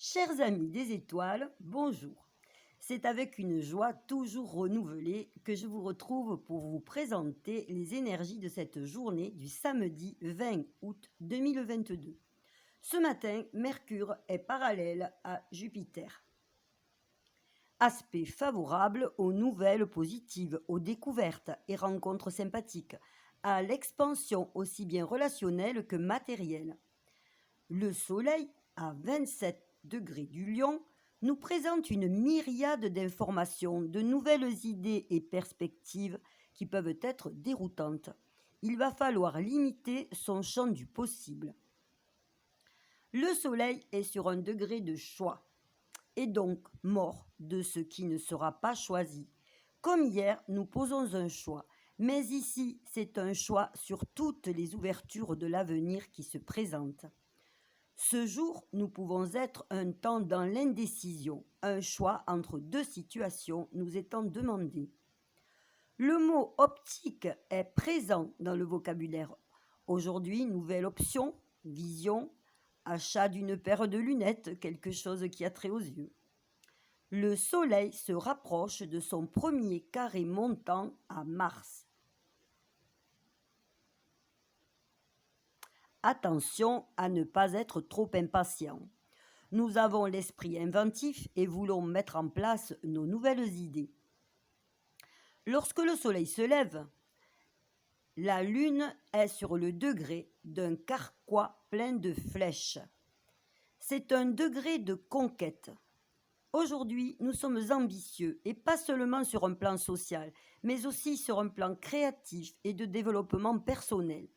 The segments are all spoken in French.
Chers amis des étoiles, bonjour. C'est avec une joie toujours renouvelée que je vous retrouve pour vous présenter les énergies de cette journée du samedi 20 août 2022. Ce matin, Mercure est parallèle à Jupiter. Aspect favorable aux nouvelles positives, aux découvertes et rencontres sympathiques, à l'expansion aussi bien relationnelle que matérielle. Le Soleil, à 27 degrés du Lion, nous présente une myriade d'informations, de nouvelles idées et perspectives qui peuvent être déroutantes. Il va falloir limiter son champ du possible. Le Soleil est sur un degré de choix, et donc mort de ce qui ne sera pas choisi. Comme hier, nous posons un choix, mais ici, c'est un choix sur toutes les ouvertures de l'avenir qui se présentent. Ce jour, nous pouvons être un temps dans l'indécision, un choix entre deux situations nous étant demandé. Le mot optique est présent dans le vocabulaire. Aujourd'hui, nouvelle option, vision, achat d'une paire de lunettes, quelque chose qui a trait aux yeux. Le Soleil se rapproche de son premier carré montant à Mars. Attention à ne pas être trop impatient. Nous avons l'esprit inventif et voulons mettre en place nos nouvelles idées. Lorsque le soleil se lève, la lune est sur le degré d'un carquois plein de flèches. C'est un degré de conquête. Aujourd'hui, nous sommes ambitieux et pas seulement sur un plan social, mais aussi sur un plan créatif et de développement personnel.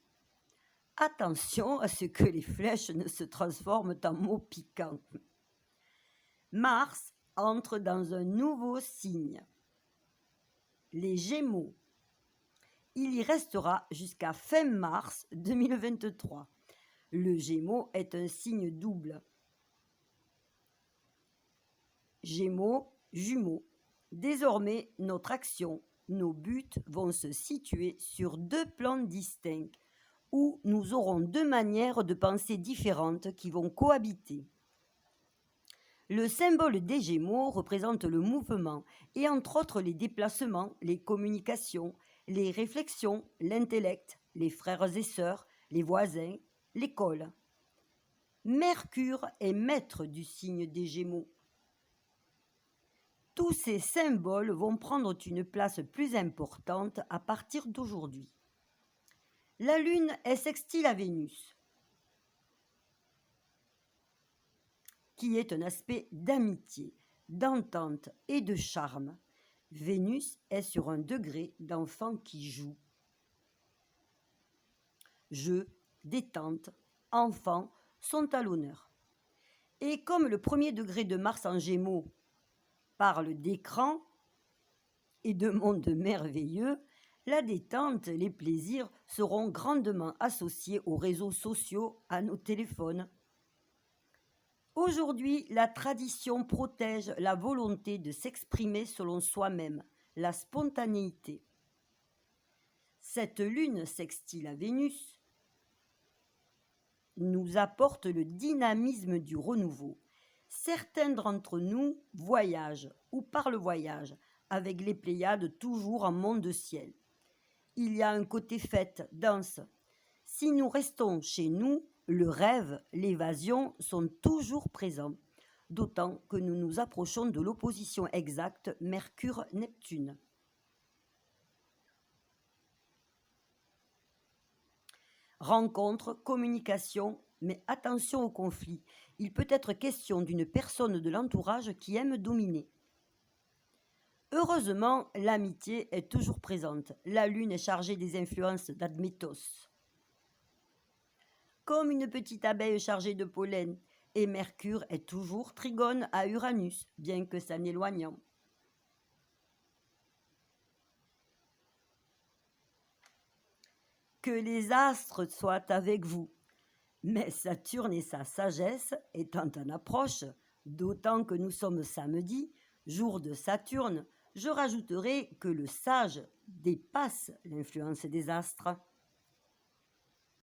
Attention à ce que les flèches ne se transforment en mots piquants. Mars entre dans un nouveau signe, les Gémeaux. Il y restera jusqu'à fin mars 2023. Le Gémeaux est un signe double. Gémeaux, jumeaux. Désormais, notre action, nos buts vont se situer sur deux plans distincts, où nous aurons deux manières de penser différentes qui vont cohabiter. Le symbole des Gémeaux représente le mouvement et entre autres les déplacements, les communications, les réflexions, l'intellect, les frères et sœurs, les voisins, l'école. Mercure est maître du signe des Gémeaux. Tous ces symboles vont prendre une place plus importante à partir d'aujourd'hui. La Lune est sextile à Vénus, qui est un aspect d'amitié, d'entente et de charme. Vénus est sur un degré d'enfant qui joue. Jeu, détente, enfant sont à l'honneur. Et comme le premier degré de Mars en Gémeaux parle d'écran et de monde merveilleux, la détente, les plaisirs seront grandement associés aux réseaux sociaux, à nos téléphones. Aujourd'hui, la tradition protège la volonté de s'exprimer selon soi-même, la spontanéité. Cette lune sextile à Vénus nous apporte le dynamisme du renouveau. Certains d'entre nous voyagent ou par le voyage, avec les Pléiades toujours en monde ciel. Il y a un côté fête, danse. Si nous restons chez nous, le rêve, l'évasion sont toujours présents, d'autant que nous nous approchons de l'opposition exacte Mercure-Neptune. Rencontre, communication, mais attention au conflit. Il peut être question d'une personne de l'entourage qui aime dominer. Heureusement, l'amitié est toujours présente. La Lune est chargée des influences d'Admétos, comme une petite abeille chargée de pollen, et Mercure est toujours trigone à Uranus, bien que s'en éloignant. Que les astres soient avec vous. Mais Saturne et sa sagesse étant en approche, d'autant que nous sommes samedi, jour de Saturne, je rajouterai que le sage dépasse l'influence des astres.